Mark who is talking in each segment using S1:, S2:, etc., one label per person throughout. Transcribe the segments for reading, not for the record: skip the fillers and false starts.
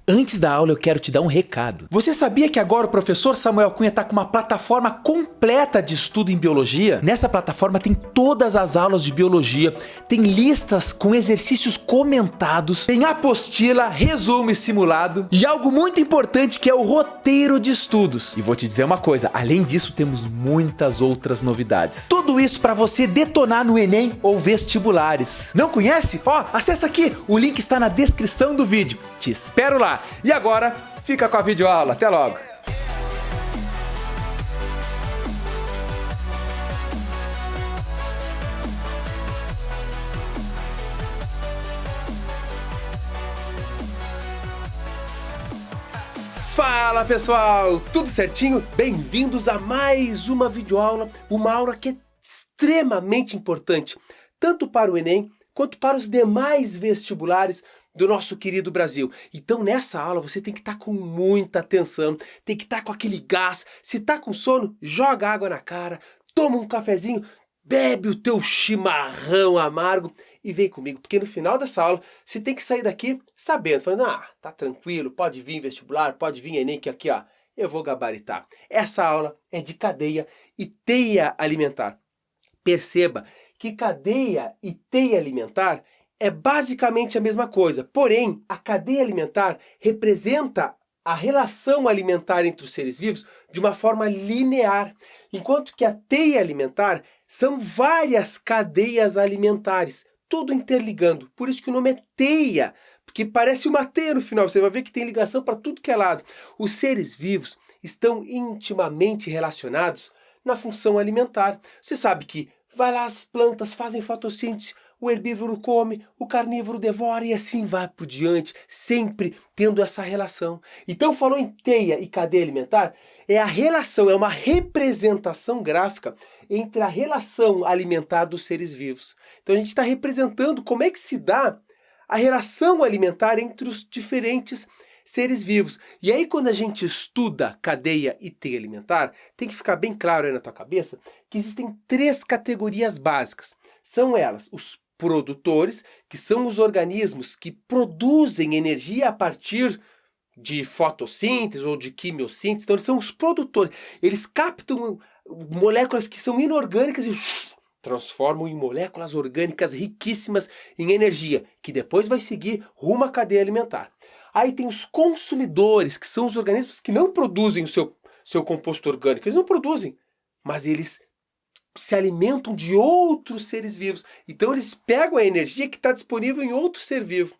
S1: Antes da aula eu quero te dar um recado. Você sabia que agora o professor Samuel Cunha está com uma plataforma completa de estudo em biologia? Nessa plataforma tem todas as aulas de biologia, tem listas com exercícios comentados, tem apostila, resumo e simulado e algo muito importante que é o roteiro de estudos. E vou te dizer uma coisa, além disso temos muitas outras novidades. Tudo isso para você detonar no Enem ou vestibulares. Não conhece? Ó, acessa aqui, o link está na descrição do vídeo. Te espero lá. E agora, fica com a videoaula. Até logo! Fala pessoal, tudo certinho? Bem-vindos a mais uma videoaula, uma aula que é extremamente importante, tanto para o Enem quanto para os demais vestibulares do nosso querido Brasil. Então nessa aula você tem que estar com muita atenção, tem que estar com aquele gás. Se tá com sono, joga água na cara, toma um cafezinho, bebe o teu chimarrão amargo e vem comigo, porque no final dessa aula você tem que sair daqui sabendo, falando, tá tranquilo, pode vir vestibular, pode vir Enem, que aqui ó, eu vou gabaritar. Essa aula é de cadeia e teia alimentar. Perceba que cadeia e teia alimentar é basicamente a mesma coisa, porém a cadeia alimentar representa a relação alimentar entre os seres vivos de uma forma linear, enquanto que a teia alimentar são várias cadeias alimentares, tudo interligando, por isso que o nome é teia, porque parece uma teia no final, você vai ver que tem ligação para tudo que é lado. Os seres vivos estão intimamente relacionados na função alimentar. Você sabe que vai lá, as plantas fazem fotossíntese, o herbívoro come, o carnívoro devora e assim vai por diante, sempre tendo essa relação. Então falou em teia e cadeia alimentar, é a relação, é uma representação gráfica entre a relação alimentar dos seres vivos. Então a gente está representando como é que se dá a relação alimentar entre os diferentes seres vivos. E aí quando a gente estuda cadeia e teia alimentar, tem que ficar bem claro aí na tua cabeça que existem três categorias básicas. São elas, os produtores, que são os organismos que produzem energia a partir de fotossíntese ou de quimiossíntese. Então eles são os produtores. Eles captam moléculas que são inorgânicas e transformam em moléculas orgânicas riquíssimas em energia, que depois vai seguir rumo à cadeia alimentar. Aí tem os consumidores, que são os organismos que não produzem o seu composto orgânico. Eles não produzem, mas eles se alimentam de outros seres vivos. Então eles pegam a energia que está disponível em outro ser vivo.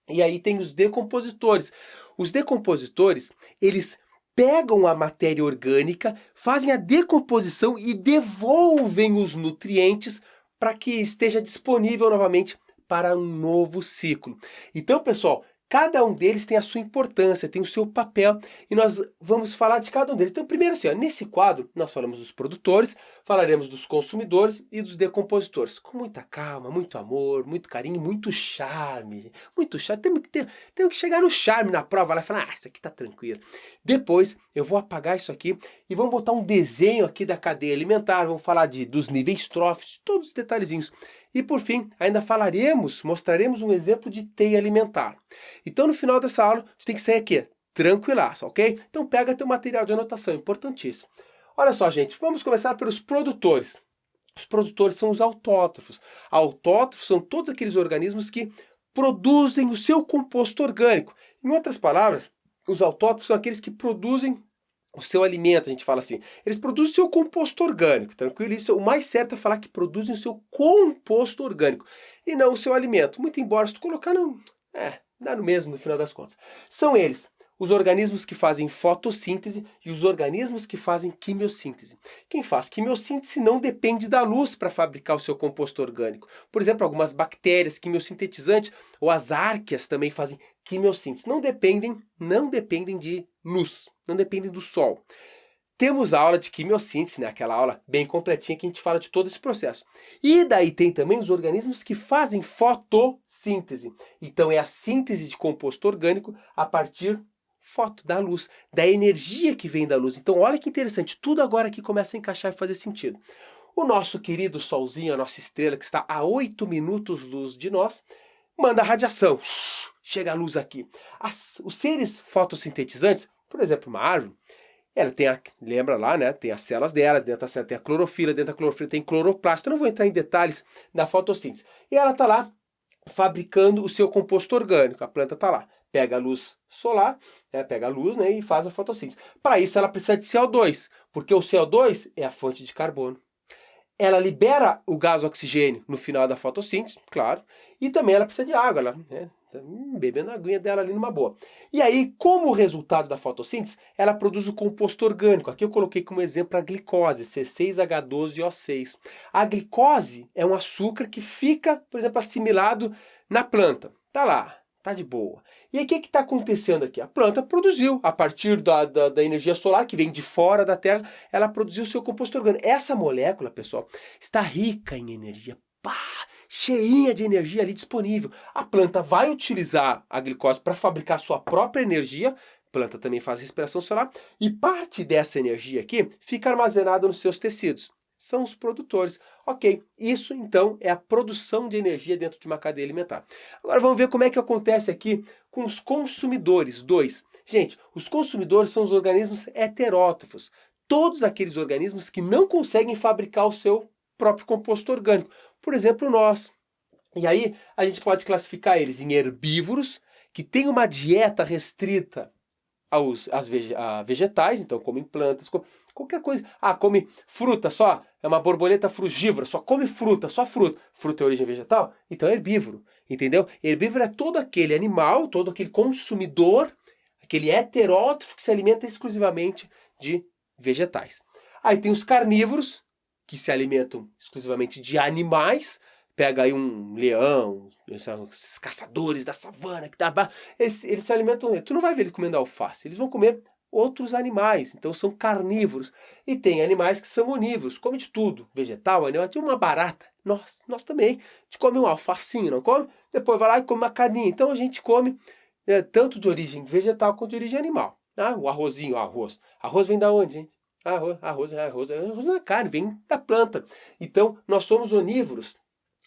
S1: E aí tem os decompositores. Os decompositores, eles pegam a matéria orgânica, fazem a decomposição e devolvem os nutrientes para que esteja disponível novamente para um novo ciclo. Então, pessoal, cada um deles tem a sua importância, tem o seu papel, e nós vamos falar de cada um deles. Então, primeiro assim, ó, nesse quadro, nós falamos dos produtores, falaremos dos consumidores e dos decompositores. Com muita calma, muito amor, muito carinho, muito charme. Muito charme. Temos que chegar no charme na prova lá e falar, isso aqui tá tranquilo. Depois, eu vou apagar isso aqui e vamos botar um desenho aqui da cadeia alimentar, vamos falar dos níveis tróficos, todos os detalhezinhos. E por fim, ainda mostraremos um exemplo de teia alimentar. Então no final dessa aula, você tem que sair aqui, tranquilaço, ok? Então pega teu material de anotação, importantíssimo. Olha só, gente, vamos começar pelos produtores. Os produtores são os autótrofos. Autótrofos são todos aqueles organismos que produzem o seu composto orgânico. Em outras palavras, os autótrofos são aqueles que produzem o seu alimento, a gente fala assim. Eles produzem o seu composto orgânico, tranquilo? Isso, o mais certo é falar que produzem o seu composto orgânico e não o seu alimento. Muito embora, se tu colocar, não, dá no mesmo no final das contas. São eles, os organismos que fazem fotossíntese e os organismos que fazem quimiossíntese. Quem faz quimiossíntese não depende da luz para fabricar o seu composto orgânico. Por exemplo, algumas bactérias quimiosintetizantes ou as árqueas também fazem quimiossíntese. Não dependem de luz, não dependem do sol. Temos a aula de quimiossíntese, né? Aquela aula bem completinha que a gente fala de todo esse processo. E daí tem também os organismos que fazem fotossíntese. Então é a síntese de composto orgânico a partir da luz, da energia que vem da luz. Então olha que interessante, tudo agora aqui começa a encaixar e fazer sentido. O nosso querido solzinho, a nossa estrela que está a 8 minutos luz de nós, manda radiação. Chega a luz aqui. Os seres fotossintetizantes, por exemplo, uma árvore, ela tem lembra lá, né? Tem as células dela, dentro da célula tem a clorofila, dentro da clorofila tem cloroplasto. Eu não vou entrar em detalhes da fotossíntese. E ela está lá fabricando o seu composto orgânico. A planta está lá. Pega a luz solar, né, pega a luz, né, e faz a fotossíntese. Para isso ela precisa de CO2, porque o CO2 é a fonte de carbono. Ela libera o gás oxigênio no final da fotossíntese, claro, e também ela precisa de água, ela, né, bebendo a aguinha dela ali numa boa. E aí, como resultado da fotossíntese, ela produz o composto orgânico. Aqui eu coloquei como exemplo a glicose, C6H12O6. A glicose é um açúcar que fica, por exemplo, assimilado na planta. Tá lá, tá de boa. E aí o que está acontecendo aqui? A planta produziu, a partir da energia solar que vem de fora da Terra, ela produziu o seu composto orgânico. Essa molécula, pessoal, está rica em energia. Pá, cheinha de energia ali disponível. A planta vai utilizar a glicose para fabricar sua própria energia. A planta também faz respiração solar. E parte dessa energia aqui fica armazenada nos seus tecidos. São os produtores. Ok, isso então é a produção de energia dentro de uma cadeia alimentar. Agora vamos ver como é que acontece aqui com os consumidores. Gente, os consumidores são os organismos heterótrofos. Todos aqueles organismos que não conseguem fabricar o seu próprio composto orgânico. Por exemplo, nós. E aí a gente pode classificar eles em herbívoros, que têm uma dieta restrita a vegetais, então comem plantas, qualquer coisa. Come fruta só, é uma borboleta frugívora, só come fruta, só fruta. Fruta é origem vegetal? Então é herbívoro, entendeu? Herbívoro é todo aquele animal, todo aquele consumidor, aquele heterótrofo que se alimenta exclusivamente de vegetais. Aí tem os carnívoros, que se alimentam exclusivamente de animais. Pega aí um leão, esses caçadores da savana, eles se alimentam, tu não vai ver ele comendo alface, eles vão comer outros animais, então são carnívoros. E tem animais que são onívoros, come de tudo, vegetal, animal, tem uma barata, nós também, a gente come um alfacinho, não come? Depois vai lá e come uma carninha, então a gente come tanto de origem vegetal quanto de origem animal. O arrozinho, arroz vem da onde, gente? Arroz não é carne, vem da planta. Então nós somos onívoros.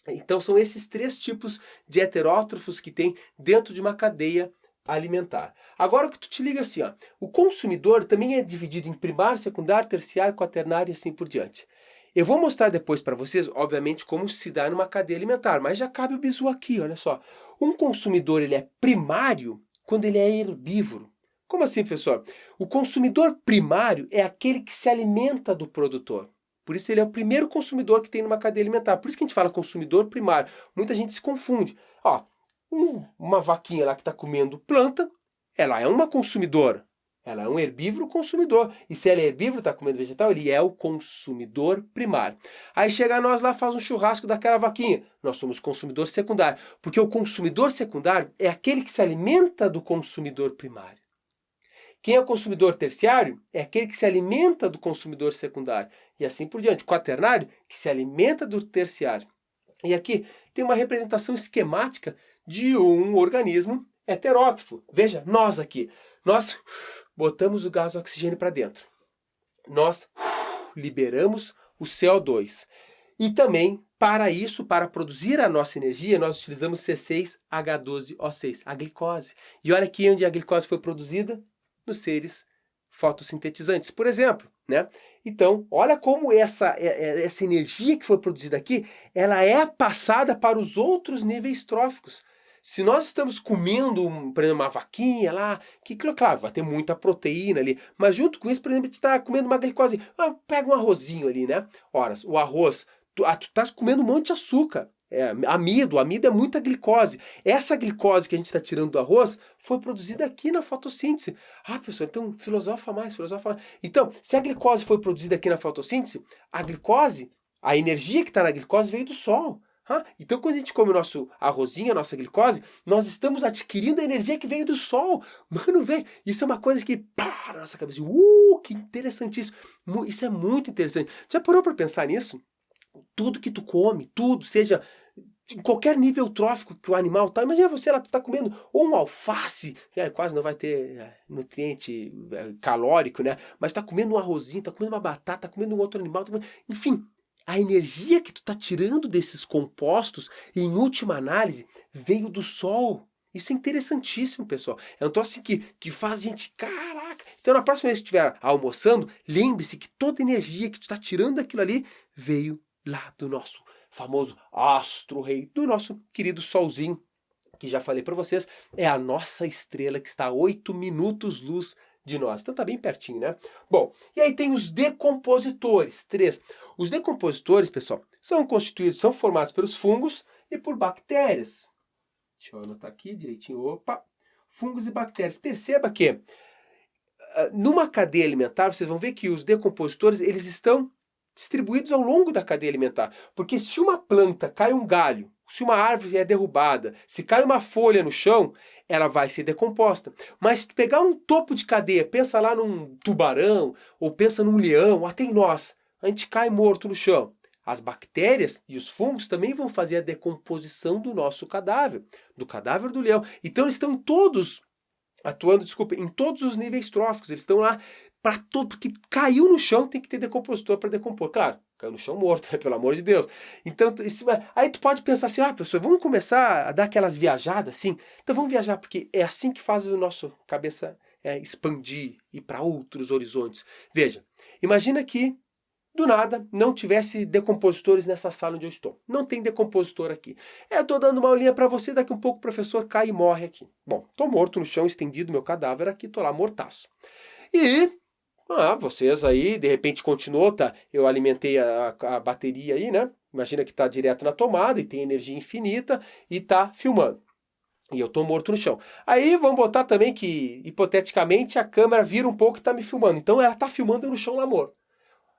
S1: Então são esses três tipos de heterótrofos que tem dentro de uma cadeia alimentar. Agora o que tu te liga assim, o consumidor também é dividido em primário, secundário, terciário, quaternário e assim por diante. Eu vou mostrar depois para vocês, obviamente, como se dá numa cadeia alimentar, mas já cabe o bizu aqui, olha só. Um consumidor ele é primário quando ele é herbívoro. Como assim, professor? O consumidor primário é aquele que se alimenta do produtor. Por isso ele é o primeiro consumidor que tem numa cadeia alimentar. Por isso que a gente fala consumidor primário. Muita gente se confunde. Uma vaquinha lá que está comendo planta, ela é uma consumidora. Ela é um herbívoro consumidor. E se ela é herbívoro, está comendo vegetal, ele é o consumidor primário. Aí chega nós lá, faz um churrasco daquela vaquinha. Nós somos consumidor secundário. Porque o consumidor secundário é aquele que se alimenta do consumidor primário. Quem é o consumidor terciário é aquele que se alimenta do consumidor secundário. E assim por diante. O quaternário, que se alimenta do terciário. E aqui tem uma representação esquemática de um organismo heterótrofo. Veja, nós aqui. Nós botamos o gás oxigênio para dentro. Nós liberamos o CO2. E também, para isso, para produzir a nossa energia, nós utilizamos C6H12O6, a glicose. E olha aqui onde a glicose foi produzida. Nos seres fotossintetizantes, por exemplo, né? Então, olha como essa energia que foi produzida aqui, ela é passada para os outros níveis tróficos. Se nós estamos comendo, por exemplo, uma vaquinha lá, que, claro, vai ter muita proteína ali, mas junto com isso, por exemplo, a gente está comendo uma glicose, pega um arrozinho ali, né? Ora, o arroz, tu está comendo um monte de açúcar. Amido é muita glicose. Essa glicose que a gente está tirando do arroz foi produzida aqui na fotossíntese. Professor, então filosofa mais. Então, se a glicose foi produzida aqui na fotossíntese, a energia que está na glicose veio do sol. Então, quando a gente come o nosso arrozinho, a nossa glicose, nós estamos adquirindo a energia que veio do sol. Mano, velho, isso é uma coisa que pá, na nossa cabeça. Que interessantíssimo. Isso é muito interessante. Já parou para pensar nisso? Tudo que tu come, tudo, seja em qualquer nível trófico que o animal tá. Imagina você lá, tu tá comendo ou um alface, quase não vai ter nutriente calórico, né? Mas tá comendo um arrozinho, tá comendo uma batata, tá comendo um outro animal, enfim, a energia que tu tá tirando desses compostos, em última análise, veio do sol. Isso é interessantíssimo, pessoal. É um troço assim que faz a gente, caraca. Então na próxima vez que estiver almoçando, lembre-se que toda energia que tu está tirando daquilo ali veio lá do nosso famoso astro-rei, do nosso querido solzinho, que já falei para vocês, é a nossa estrela que está a 8 minutos luz de nós. Então tá bem pertinho, né? Bom, e aí tem os decompositores, 3. Os decompositores, pessoal, são formados pelos fungos e por bactérias. Deixa eu anotar aqui direitinho. Opa! Fungos e bactérias. Perceba que numa cadeia alimentar, vocês vão ver que os decompositores, eles estão distribuídos ao longo da cadeia alimentar. Porque se uma planta cai um galho, se uma árvore é derrubada, se cai uma folha no chão, ela vai ser decomposta. Mas se tu pegar um topo de cadeia, pensa lá num tubarão, ou pensa num leão, até em nós, a gente cai morto no chão. As bactérias e os fungos também vão fazer a decomposição do nosso cadáver, do cadáver do leão. Então eles estão atuando, em todos os níveis tróficos. Eles estão lá para todo, porque caiu no chão, tem que ter decompositor para decompor. Claro, caiu no chão morto, né, pelo amor de Deus. Então, aí tu pode pensar assim, professor, vamos começar a dar aquelas viajadas assim? Então vamos viajar, porque é assim que faz o nosso cabeça expandir, ir para outros horizontes. Veja, imagina que do nada, não tivesse decompositores nessa sala onde eu estou. Não tem decompositor aqui. Eu estou dando uma aulinha para você, daqui um pouco o professor cai e morre aqui. Bom, estou morto no chão, estendido, meu cadáver aqui, estou lá mortaço. E vocês aí, de repente continuou, tá? Eu alimentei a bateria aí, né? Imagina que está direto na tomada e tem energia infinita e está filmando. E eu estou morto no chão. Aí vamos botar também que, hipoteticamente, a câmera vira um pouco e está me filmando. Então ela está filmando eu no chão lá morto.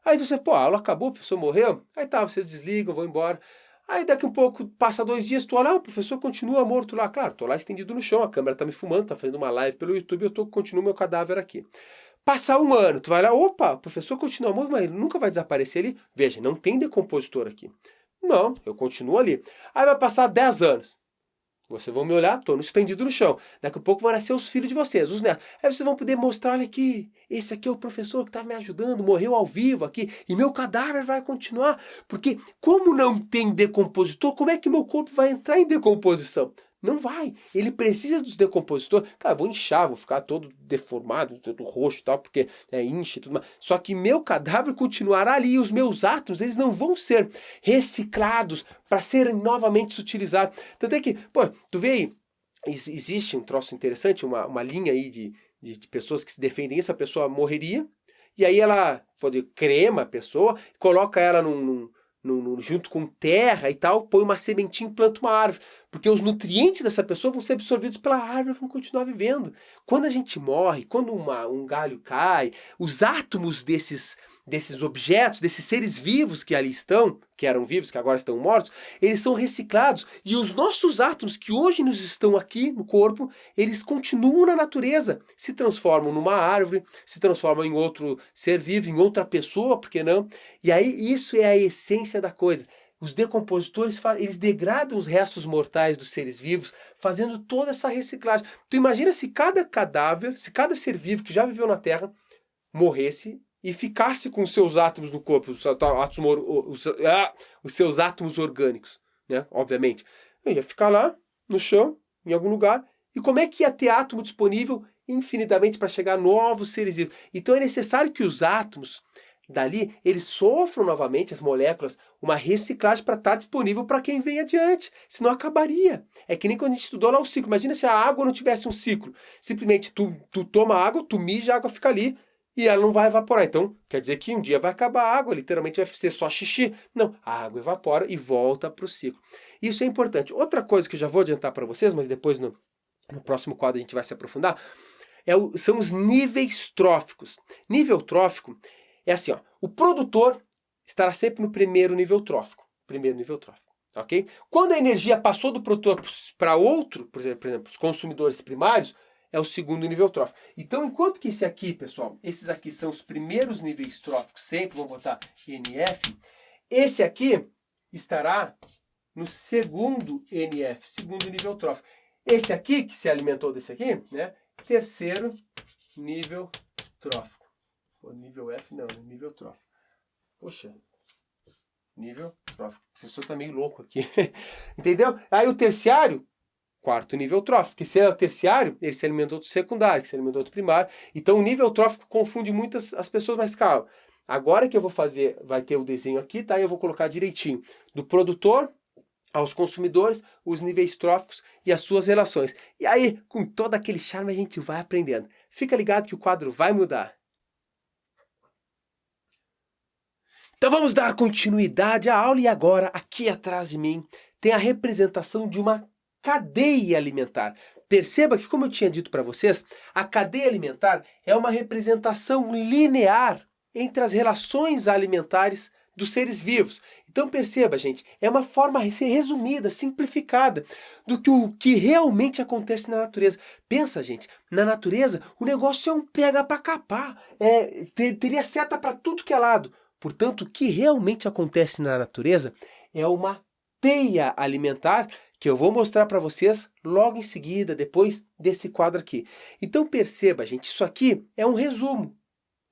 S1: Aí você, a aula acabou, o professor morreu? Aí tá, vocês desligam, vão embora. Aí daqui um pouco, passa 2 dias, tu olha, o professor continua morto lá. Claro, tô lá estendido no chão, a câmera tá me filmando, tá fazendo uma live pelo YouTube, continuo meu cadáver aqui. Passar 1 ano, tu vai lá, opa, o professor continua morto, mas ele nunca vai desaparecer ali. Veja, não tem decompositor aqui. Não, eu continuo ali. Aí vai passar 10 anos. Vocês vão me olhar, estou estendido no chão. Daqui a pouco vão nascer os filhos de vocês, os netos. Aí vocês vão poder mostrar, olha aqui, esse aqui é o professor que estava me ajudando, morreu ao vivo aqui, e meu cadáver vai continuar. Porque como não tem decompositor, como é que meu corpo vai entrar em decomposição? Não vai. Ele precisa dos decompositores. Cara, vou inchar, vou ficar todo deformado, todo roxo e tal, porque incha e tudo mais. Só que meu cadáver continuará ali e os meus átomos, eles não vão ser reciclados para serem novamente utilizados. Tanto é que, tu vê aí, existe um troço interessante, uma linha aí de pessoas que se defendem isso, a pessoa morreria, e aí ela crema a pessoa, coloca ela junto com terra e tal, põe uma sementinha e planta uma árvore. Porque os nutrientes dessa pessoa vão ser absorvidos pela árvore e vão continuar vivendo. Quando a gente morre, quando um galho cai, os átomos desses objetos, desses seres vivos que ali estão, que eram vivos, que agora estão mortos, eles são reciclados. E os nossos átomos, que hoje nos estão aqui no corpo, eles continuam na natureza, se transformam numa árvore, se transformam em outro ser vivo, em outra pessoa, por que não? E aí isso é a essência da coisa. Os decompositores, eles degradam os restos mortais dos seres vivos, fazendo toda essa reciclagem. Tu imagina se cada cadáver, se cada ser vivo que já viveu na Terra morresse e ficasse com os seus átomos no corpo, os seus átomos orgânicos, né? Obviamente. Eu ia ficar lá, no chão, em algum lugar, e como é que ia ter átomo disponível infinitamente para chegar a novos seres vivos? Então é necessário que os átomos dali, eles sofram novamente, as moléculas, uma reciclagem para estar disponível para quem vem adiante, senão acabaria. É que nem quando a gente estudou lá o ciclo, imagina se a água não tivesse um ciclo, simplesmente tu toma água, tu mija, a água fica ali, e ela não vai evaporar. Então, quer dizer que um dia vai acabar a água, literalmente vai ser só xixi. Não, a água evapora e volta para o ciclo. Isso é importante. Outra coisa que eu já vou adiantar para vocês, mas depois no próximo quadro a gente vai se aprofundar, são os níveis tróficos. Nível trófico é assim, o produtor estará sempre no primeiro nível trófico. Ok? Quando a energia passou do produtor para outro, por exemplo, os consumidores primários, é o segundo nível trófico. Então, enquanto que esse aqui, pessoal, esses aqui são os primeiros níveis tróficos, sempre vamos botar NF, esse aqui estará no segundo NF, segundo nível trófico. Esse aqui, que se alimentou desse aqui, né, terceiro nível trófico. O nível F não, nível trófico. Poxa, nível trófico. O professor tá meio louco aqui. Entendeu? Aí o terciário, quarto nível trófico. Porque se é o terciário, ele se alimentou do secundário, que se alimentou do primário. Então o nível trófico confunde muitas as pessoas, mas calma. Agora que eu vou fazer, vai ter o desenho aqui, tá? Eu vou colocar direitinho do produtor aos consumidores, os níveis tróficos e as suas relações. E aí, com todo aquele charme, a gente vai aprendendo. Fica ligado que o quadro vai mudar. Então vamos dar continuidade à aula e agora, aqui atrás de mim, tem a representação de uma cadeia alimentar. Perceba que, como eu tinha dito para vocês, a cadeia alimentar é uma representação linear entre as relações alimentares dos seres vivos. Então perceba, gente, é uma forma resumida, simplificada do que o que realmente acontece na natureza. Pensa, gente, na natureza o negócio é um pega para capar, teria seta para tudo que é lado. Portanto, o que realmente acontece na natureza é uma teia alimentar que eu vou mostrar para vocês logo em seguida, depois desse quadro aqui. Então perceba, gente, isso aqui é um resumo.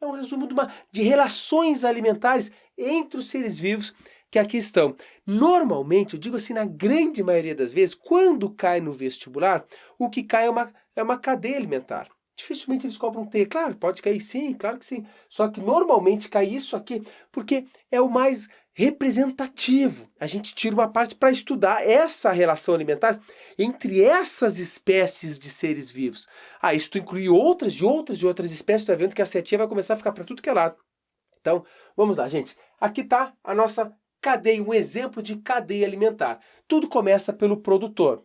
S1: É um resumo de relações alimentares entre os seres vivos que aqui estão. Normalmente, eu digo assim, na grande maioria das vezes, quando cai no vestibular, o que cai é uma cadeia alimentar. Dificilmente eles cobram T. Claro, pode cair sim, claro que sim. Só que normalmente cai isso aqui porque é o mais representativo. A gente tira uma parte para estudar essa relação alimentar entre essas espécies de seres vivos. Ah, isso inclui outras espécies, tu vai vendo que a setinha vai começar a ficar para tudo que é lado. Então, vamos lá, gente. Aqui está a nossa cadeia, um exemplo de cadeia alimentar. Tudo começa pelo produtor.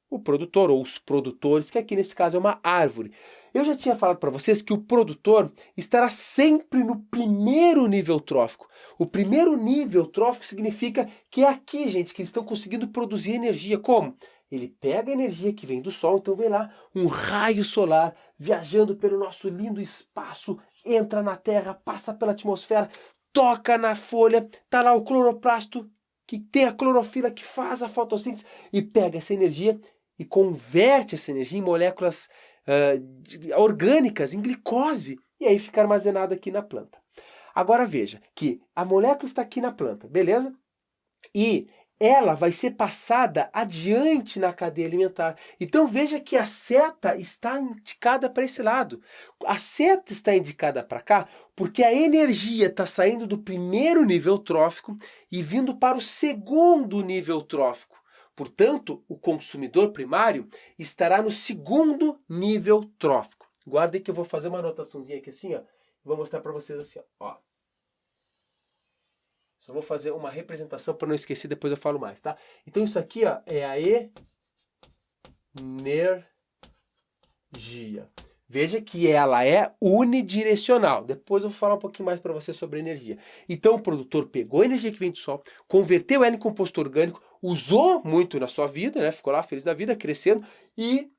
S1: O produtor ou os produtores, que aqui nesse caso é uma árvore. Eu já tinha falado para vocês que o produtor estará sempre no primeiro nível trófico. O primeiro nível trófico significa que é aqui, gente, que eles estão conseguindo produzir energia. Como? Ele pega a energia que vem do Sol, então vem lá um raio solar viajando pelo nosso lindo espaço, entra na Terra, passa pela atmosfera, toca na folha, tá lá o cloroplasto, que tem a clorofila que faz a fotossíntese e pega essa energia e converte essa energia em moléculas orgânicas, em glicose, e aí fica armazenada aqui na planta. Agora veja que a molécula está aqui na planta, beleza? E ela vai ser passada adiante na cadeia alimentar. Então veja que a seta está indicada para esse lado. A seta está indicada para cá porque a energia está saindo do primeiro nível trófico e vindo para o segundo nível trófico. Portanto, o consumidor primário estará no segundo nível trófico. Guardem que eu vou fazer uma anotaçãozinha aqui assim, ó. Vou mostrar para vocês assim, ó. Só vou fazer uma representação para não esquecer, depois eu falo mais, tá? Então isso aqui, ó, é a energia. Veja que ela é unidirecional. Depois eu vou falar um pouquinho mais para você sobre energia. Então o produtor pegou a energia que vem do Sol, converteu ela em composto orgânico, usou muito na sua vida, né? Ficou lá feliz da vida, crescendo, e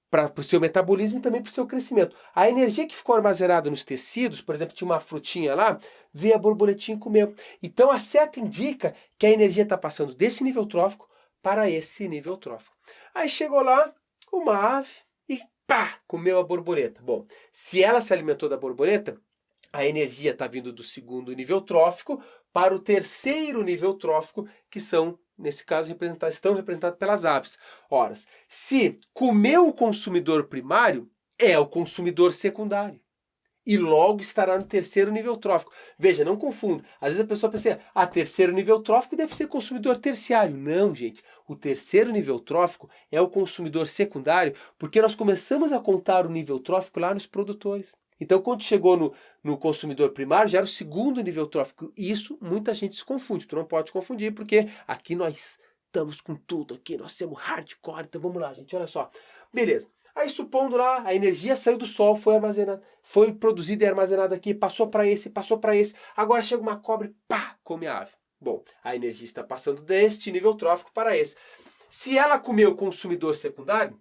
S1: para o seu metabolismo e também para o seu crescimento. A energia que ficou armazenada nos tecidos, por exemplo, tinha uma frutinha lá, veio a borboletinha e comeu. Então a seta indica que a energia está passando desse nível trófico para esse nível trófico. Aí chegou lá uma ave e pá, comeu a borboleta. Bom, se ela se alimentou da borboleta, a energia está vindo do segundo nível trófico para o terceiro nível trófico, que são, nesse caso, estão representados pelas aves. Ora, se comeu o consumidor primário, é o consumidor secundário. E logo estará no terceiro nível trófico. Veja, não confunda. Às vezes a pessoa pensa, terceiro nível trófico deve ser consumidor terciário. Não, gente. O terceiro nível trófico é o consumidor secundário, porque nós começamos a contar o nível trófico lá nos produtores. Então, quando chegou no consumidor primário, já era o segundo nível trófico. E isso, muita gente se confunde. Tu não pode confundir, porque aqui nós estamos com tudo. Aqui nós somos hardcore. Então, vamos lá, gente. Olha só. Beleza. Aí, supondo lá, a energia saiu do Sol, foi armazenada, foi produzida e armazenada aqui, passou para esse. Agora chega uma cobra e pá, come a ave. Bom, a energia está passando deste nível trófico para esse. Se ela comeu o consumidor secundário,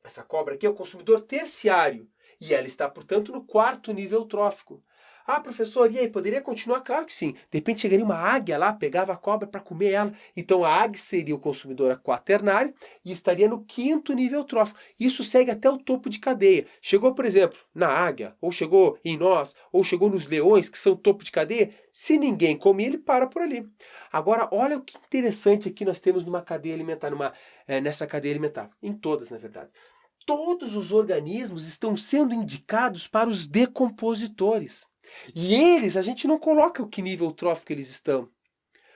S1: essa cobra aqui é o consumidor terciário. E ela está, portanto, no quarto nível trófico. Ah, professor, e aí, poderia continuar? Claro que sim. De repente chegaria uma águia lá, pegava a cobra para comer ela. Então a águia seria o consumidor quaternário e estaria no quinto nível trófico. Isso segue até o topo de cadeia. Chegou, por exemplo, na águia, ou chegou em nós, ou chegou nos leões, que são topo de cadeia. Se ninguém come, ele para por ali. Agora, olha o que interessante aqui nós temos numa cadeia alimentar, nessa cadeia alimentar. Em todas, na verdade. Todos os organismos estão sendo indicados para os decompositores. E eles, a gente não coloca o que nível trófico eles estão.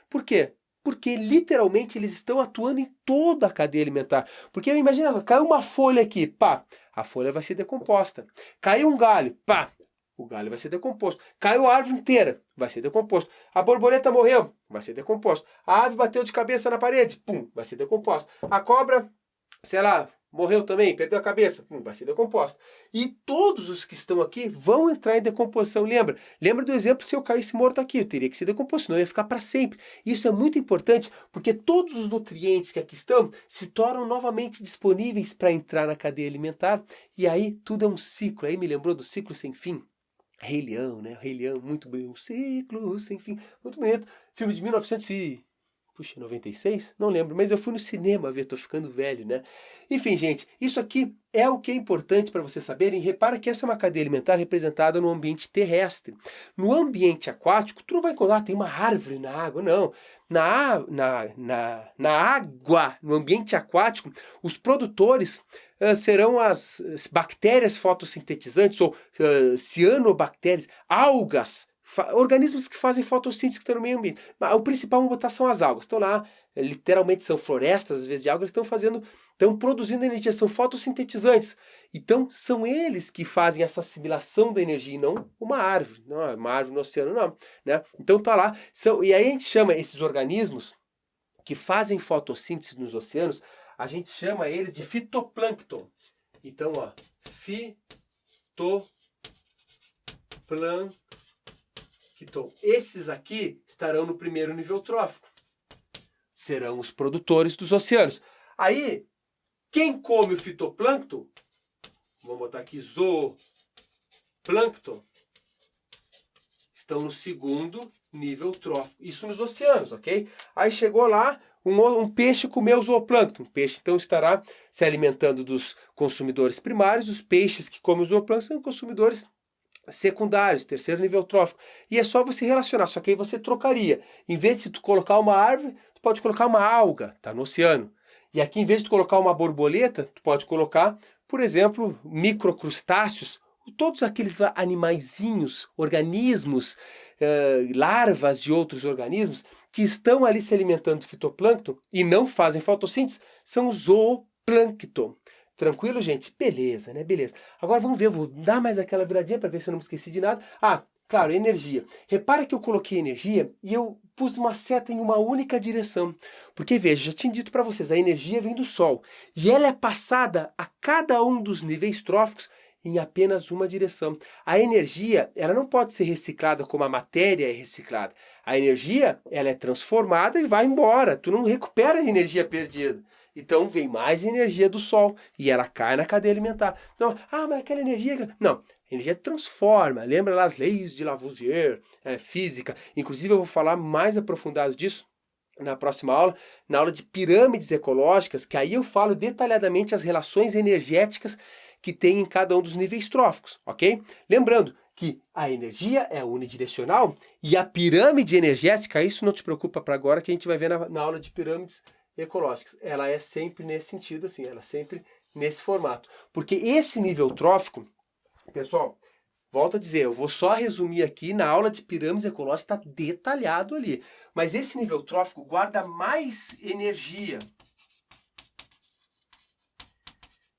S1: Por quê? Porque literalmente eles estão atuando em toda a cadeia alimentar. Porque imagina, caiu uma folha aqui, pá, a folha vai ser decomposta. Caiu um galho, pá, o galho vai ser decomposto. Caiu a árvore inteira, vai ser decomposto. A borboleta morreu, vai ser decomposto. A ave bateu de cabeça na parede, pum, vai ser decomposto. A cobra, sei lá, morreu também, perdeu a cabeça, vai ser decomposto. E todos os que estão aqui vão entrar em decomposição, lembra? Lembra do exemplo se eu caísse morto aqui, eu teria que ser decomposto, senão eu ia ficar para sempre. Isso é muito importante, porque todos os nutrientes que aqui estão se tornam novamente disponíveis para entrar na cadeia alimentar, e aí tudo é um ciclo. Aí me lembrou do ciclo sem fim. Rei Leão, né? Rei Leão, muito bonito. Um ciclo sem fim, muito bonito. Filme de 1996? Não lembro, mas eu fui no cinema ver, tô ficando velho, né? Enfim, gente, isso aqui é o que é importante para vocês saberem. Repara que essa é uma cadeia alimentar representada no ambiente terrestre. No ambiente aquático, tu não vai encontrar, tem uma árvore na água, não. Na água, no ambiente aquático, os produtores serão as bactérias fotossintetizantes ou cianobactérias, algas, organismos que fazem fotossíntese que estão no meio ambiente. Mas o principal vamos botar são as algas. Estão lá, literalmente são florestas, às vezes de algas, estão produzindo energia, são fotossintetizantes. Então são eles que fazem essa assimilação da energia, e não uma árvore. Não é uma árvore no oceano, não. Né? Então tá lá. E aí a gente chama esses organismos que fazem fotossíntese nos oceanos, a gente chama eles de fitoplâncton. Então, ó, fitoplâncton. Esses aqui estarão no primeiro nível trófico. Serão os produtores dos oceanos. Aí, quem come o fitoplâncton, vamos botar aqui zooplâncton, estão no segundo nível trófico. Isso nos oceanos, ok? Aí chegou lá, um peixe comeu o zooplâncton. O peixe, então, estará se alimentando dos consumidores primários. Os peixes que comem o zooplâncton são consumidores secundários, terceiro nível trófico. E é só você relacionar, só que aí você trocaria. Em vez de tu colocar uma árvore, tu pode colocar uma alga, tá no oceano. E aqui, em vez de tu colocar uma borboleta, tu pode colocar, por exemplo, microcrustáceos, todos aqueles animaizinhos, organismos, larvas de outros organismos, que estão ali se alimentando de fitoplâncton e não fazem fotossíntese, são os zooplâncton. Tranquilo, gente? Beleza, né? Beleza. Agora vamos ver, eu vou dar mais aquela viradinha para ver se eu não me esqueci de nada. Ah, claro, energia. Repara que eu coloquei energia e eu pus uma seta em uma única direção. Porque, veja, já tinha dito para vocês, a energia vem do Sol. E ela é passada a cada um dos níveis tróficos em apenas uma direção. A energia, ela não pode ser reciclada como a matéria é reciclada. A energia, ela é transformada e vai embora. Tu não recupera a energia perdida. Então vem mais energia do Sol e ela cai na cadeia alimentar. Então, mas aquela energia... Não, a energia transforma. Lembra lá as leis de Lavoisier, física. Inclusive eu vou falar mais aprofundado disso na próxima aula, na aula de pirâmides ecológicas, que aí eu falo detalhadamente as relações energéticas que tem em cada um dos níveis tróficos, ok? Lembrando que a energia é unidirecional e a pirâmide energética, isso não te preocupa para agora, que a gente vai ver na aula de pirâmides ecológicas. Ela é sempre nesse sentido, assim, ela é sempre nesse formato. Porque esse nível trófico, pessoal, volto a dizer, eu vou só resumir aqui, na aula de pirâmides ecológicas está detalhado ali. Mas esse nível trófico guarda mais energia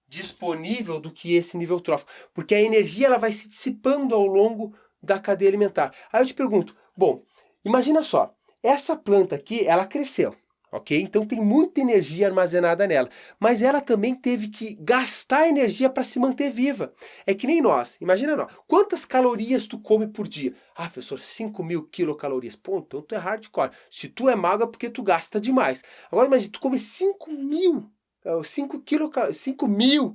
S1: disponível do que esse nível trófico. Porque a energia ela vai se dissipando ao longo da cadeia alimentar. Aí eu te pergunto, bom, imagina só, essa planta aqui, ela cresceu. Ok? Então tem muita energia armazenada nela. Mas ela também teve que gastar energia para se manter viva. É que nem nós. Imagina nós. Quantas calorias tu come por dia? Ah, professor, 5.000 quilocalorias. Pô, então tu é hardcore. Se tu é magro é porque tu gasta demais. Agora imagina, tu come 5.000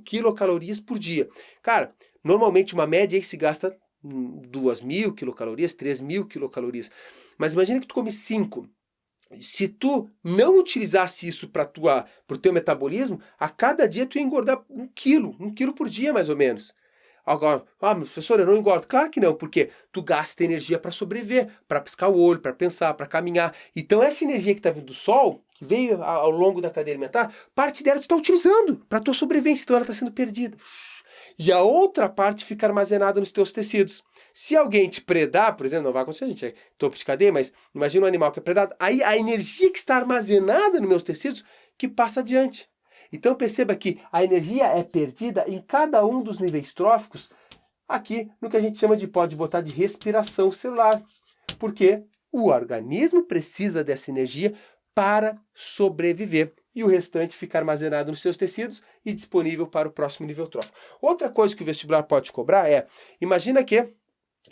S1: quilocalorias por dia. Cara, normalmente uma média aí se gasta 2.000 quilocalorias, 3.000 quilocalorias. Mas imagina que tu come 5. Se tu não utilizasse isso para o teu metabolismo, a cada dia tu ia engordar 1 quilo por dia, mais ou menos. Agora, professor, eu não engordo. Claro que não, porque tu gasta energia para sobreviver, para piscar o olho, para pensar, para caminhar. Então essa energia que está vindo do sol, que veio ao longo da cadeia alimentar, parte dela tu está utilizando para tua sobrevivência, então ela está sendo perdida. E a outra parte fica armazenada nos teus tecidos. Se alguém te predar, por exemplo, não vai acontecer, a gente é topo de cadeia, mas imagina um animal que é predado, aí a energia que está armazenada nos meus tecidos que passa adiante. Então perceba que a energia é perdida em cada um dos níveis tróficos, aqui no que a gente chama de, pode botar de respiração celular, porque o organismo precisa dessa energia para sobreviver e o restante fica armazenado nos seus tecidos e disponível para o próximo nível trófico. Outra coisa que o vestibular pode cobrar é, imagina que,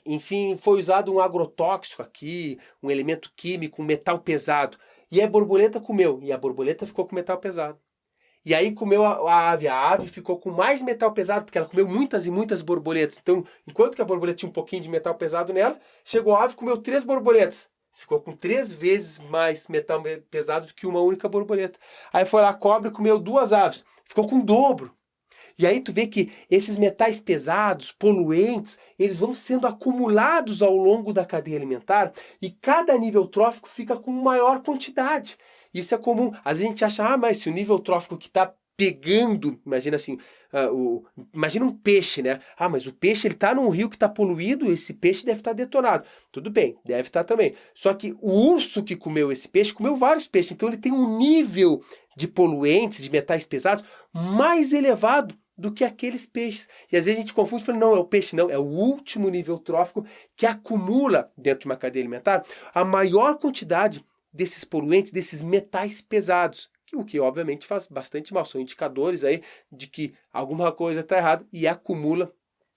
S1: enfim, foi usado um agrotóxico aqui, um elemento químico, um metal pesado, e a borboleta comeu, e a borboleta ficou com metal pesado. E aí comeu a ave ficou com mais metal pesado, porque ela comeu muitas e muitas borboletas. Então, enquanto que a borboleta tinha um pouquinho de metal pesado nela, chegou a ave e comeu 3 borboletas. Ficou com 3 vezes mais metal pesado do que uma única borboleta. Aí foi lá a cobra e comeu 2 aves. Ficou com o dobro. E aí tu vê que esses metais pesados, poluentes, eles vão sendo acumulados ao longo da cadeia alimentar e cada nível trófico fica com maior quantidade. Isso é comum. Às vezes a gente acha, mas se o nível trófico que está pegando, imagina assim, imagina um peixe, né? Mas o peixe ele está num rio que está poluído, esse peixe deve estar detonado. Tudo bem, deve estar também. Só que o urso que comeu esse peixe, comeu vários peixes, então ele tem um nível de poluentes, de metais pesados, mais elevado do que aqueles peixes. E às vezes a gente confunde e fala, não, é o peixe, não, é o último nível trófico que acumula dentro de uma cadeia alimentar a maior quantidade desses poluentes, desses metais pesados, o que obviamente faz bastante mal, são indicadores aí de que alguma coisa está errada e acumula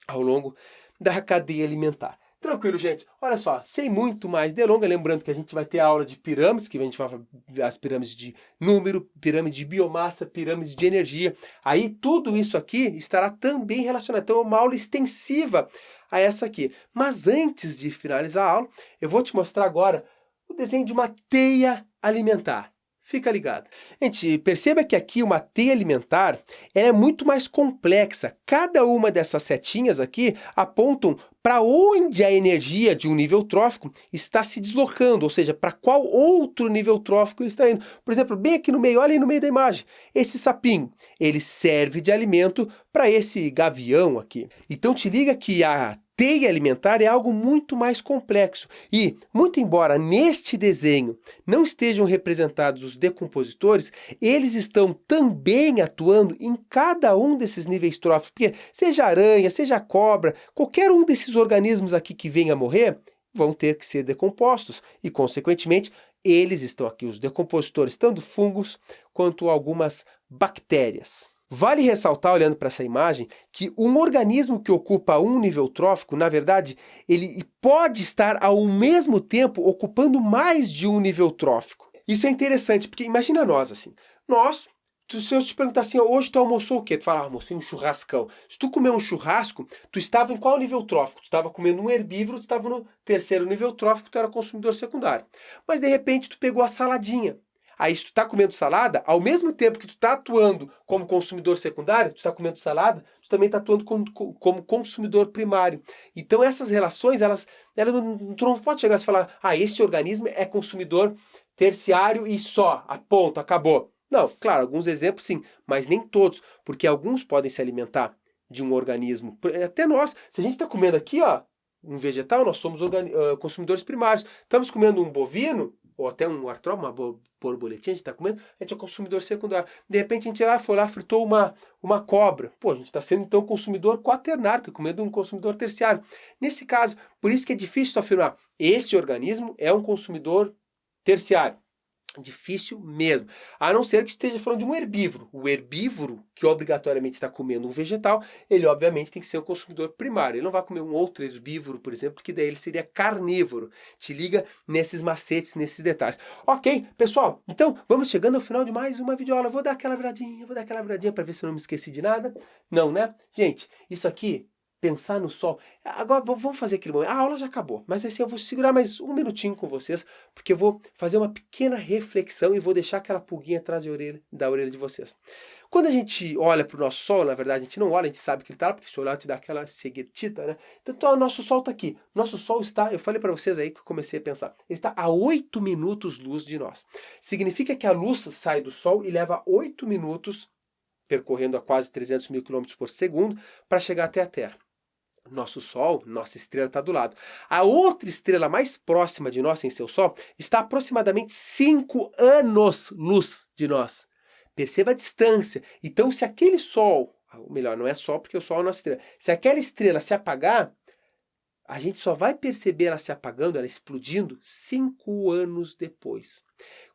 S1: ao longo da cadeia alimentar. Tranquilo, gente? Olha só, sem muito mais delonga, lembrando que a gente vai ter a aula de pirâmides, que a gente vai ver as pirâmides de número, pirâmide de biomassa, pirâmides de energia. Aí tudo isso aqui estará também relacionado. Então é uma aula extensiva a essa aqui. Mas antes de finalizar a aula, eu vou te mostrar agora o desenho de uma teia alimentar. Fica ligado. Gente, perceba que aqui uma teia alimentar ela é muito mais complexa. Cada uma dessas setinhas aqui apontam para onde a energia de um nível trófico está se deslocando, ou seja, para qual outro nível trófico ele está indo. Por exemplo, bem aqui no meio, olha aí no meio da imagem, esse sapinho, ele serve de alimento para esse gavião aqui. Então te liga que a teia alimentar é algo muito mais complexo e, muito embora neste desenho não estejam representados os decompositores, eles estão também atuando em cada um desses níveis tróficos, porque seja aranha, seja cobra, qualquer um desses organismos aqui que venha a morrer, vão ter que ser decompostos e, consequentemente, eles estão aqui, os decompositores, tanto fungos quanto algumas bactérias. Vale ressaltar, olhando para essa imagem, que um organismo que ocupa um nível trófico, na verdade, ele pode estar ao mesmo tempo ocupando mais de um nível trófico. Isso é interessante, porque imagina nós assim, se eu te perguntar assim, hoje tu almoçou o quê? Tu fala, almocei um churrascão. Se tu comer um churrasco, tu estava em qual nível trófico? Tu estava comendo um herbívoro, tu estava no 3º nível trófico, tu era consumidor secundário. Mas de repente tu pegou a saladinha. Aí se tu está comendo salada, ao mesmo tempo que tu está atuando como consumidor secundário, tu está comendo salada, tu também está atuando como consumidor primário. Então essas relações, tu não pode chegar e falar, esse organismo é consumidor terciário e só, ponto, acabou. Não, claro, alguns exemplos sim, mas nem todos, porque alguns podem se alimentar de um organismo. Até nós, se a gente está comendo aqui, um vegetal, nós somos consumidores primários. Estamos comendo um bovino, ou até um artrópode, uma borboletinha, a gente está comendo, a gente é consumidor secundário. De repente a gente foi lá, fritou uma cobra. Pô, a gente está sendo então consumidor quaternário, está comendo um consumidor terciário. Nesse caso, por isso que é difícil afirmar, esse organismo é um consumidor terciário. Difícil mesmo, a não ser que esteja falando de um herbívoro. O herbívoro, que obrigatoriamente está comendo um vegetal, ele obviamente tem que ser um consumidor primário. Ele não vai comer um outro herbívoro, por exemplo, que daí ele seria carnívoro. Te liga nesses macetes, nesses detalhes. Ok, pessoal, então vamos chegando ao final de mais uma videoaula. Vou dar aquela viradinha para ver se eu não me esqueci de nada. Não, né? Gente, isso aqui pensar no sol. Agora vamos fazer aquele momento. A aula já acabou, mas assim eu vou segurar mais um minutinho com vocês, porque eu vou fazer uma pequena reflexão e vou deixar aquela pulguinha atrás da orelha de vocês. Quando a gente olha para o nosso sol, na verdade a gente não olha, a gente sabe que ele está lá, porque se olhar te dá aquela ceguetita, né? Então o nosso sol está aqui. Nosso sol está, eu falei para vocês aí que eu comecei a pensar, ele está a 8 minutos luz de nós. Significa que a luz sai do sol e leva 8 minutos, percorrendo a quase 300 mil quilômetros por segundo, para chegar até a Terra. Nosso Sol, nossa estrela está do lado. A outra estrela mais próxima de nós, sem seu Sol, está a aproximadamente 5 anos-luz de nós. Perceba a distância. Então, se aquele Sol, ou melhor, não é Sol porque o Sol é a nossa estrela, se aquela estrela se apagar, a gente só vai perceber ela se apagando, ela explodindo, 5 anos depois.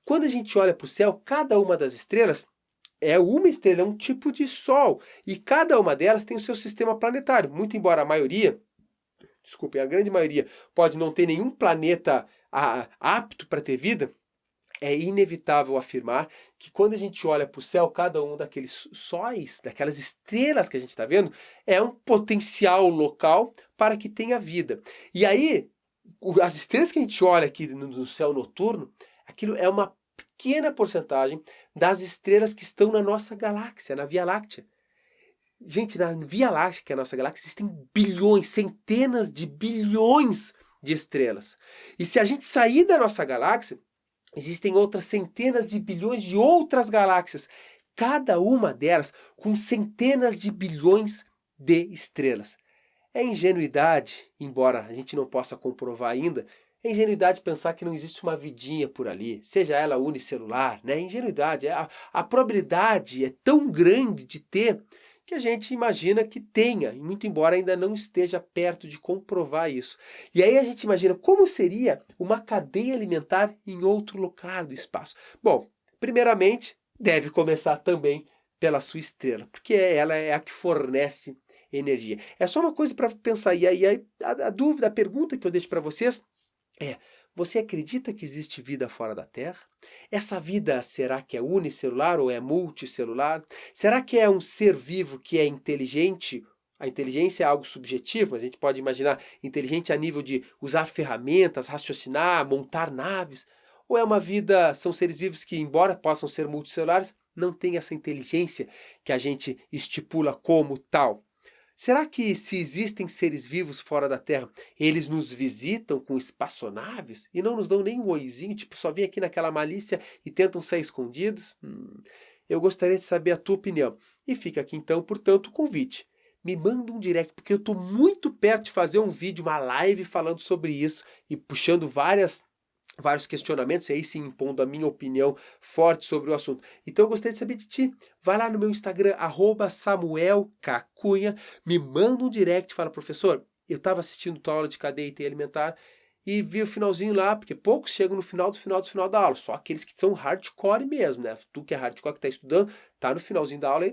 S1: Quando a gente olha para o céu, cada uma das estrelas é uma estrela, é um tipo de Sol. E cada uma delas tem o seu sistema planetário. Muito embora a maioria, desculpem, a grande maioria, pode não ter nenhum planeta apto para ter vida, é inevitável afirmar que quando a gente olha para o céu, cada um daqueles sóis, daquelas estrelas que a gente está vendo, é um potencial local para que tenha vida. E aí, as estrelas que a gente olha aqui no céu noturno, aquilo é uma pequena porcentagem das estrelas que estão na nossa galáxia, na Via Láctea. Gente, na Via Láctea, que é a nossa galáxia, existem bilhões, centenas de bilhões de estrelas. E se a gente sair da nossa galáxia, existem outras centenas de bilhões de outras galáxias, cada uma delas com centenas de bilhões de estrelas. É ingenuidade, embora a gente não possa comprovar ainda, é ingenuidade pensar que não existe uma vidinha por ali, seja ela unicelular, né? Ingenuidade, a probabilidade é tão grande de ter que a gente imagina que tenha, muito embora ainda não esteja perto de comprovar isso. E aí a gente imagina como seria uma cadeia alimentar em outro lugar do espaço. Bom, primeiramente, deve começar também pela sua estrela, porque ela é a que fornece energia. É só uma coisa para pensar. E aí a dúvida, a pergunta que eu deixo para vocês você acredita que existe vida fora da Terra? Essa vida, será que é unicelular ou é multicelular? Será que é um ser vivo que é inteligente? A inteligência é algo subjetivo, mas a gente pode imaginar inteligente a nível de usar ferramentas, raciocinar, montar naves. Ou é uma vida, são seres vivos que, embora possam ser multicelulares, não têm essa inteligência que a gente estipula como tal? Será que se existem seres vivos fora da Terra, eles nos visitam com espaçonaves e não nos dão nem um oizinho, tipo, só vêm aqui naquela malícia e tentam sair escondidos? Eu gostaria de saber a tua opinião. E fica aqui então, portanto, o convite. Me manda um direct, porque eu estou muito perto de fazer um vídeo, uma live falando sobre isso e puxando vários questionamentos, e aí sim impondo a minha opinião forte sobre o assunto. Então eu gostaria de saber de ti. Vai lá no meu Instagram, @SamuelCacunha, me manda um direct e fala, professor, eu estava assistindo tua aula de cadeia e teia alimentar e vi o finalzinho lá, porque poucos chegam no final da aula, só aqueles que são hardcore mesmo, né? Tu que é hardcore, que está estudando, tá no finalzinho da aula,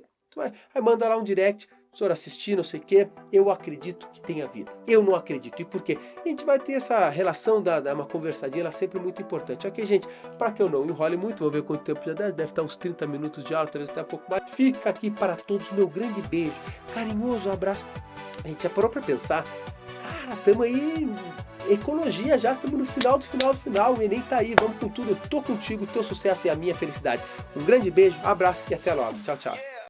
S1: aí manda lá um direct. Professor, assisti, não sei o quê, eu acredito que tenha vida. Eu não acredito. E por quê? A gente vai ter essa relação uma conversadinha, ela é sempre muito importante. Ok, gente? Para que eu não enrole muito, vou ver quanto tempo já deve estar uns 30 minutos de aula, talvez até um pouco mais. Fica aqui para todos, meu grande beijo, carinhoso abraço. A gente já parou para pensar, cara, estamos aí, ecologia já, estamos no final, o Enem tá aí, vamos com tudo, eu tô contigo, teu sucesso e a minha felicidade. Um grande beijo, abraço e até logo. Tchau, tchau.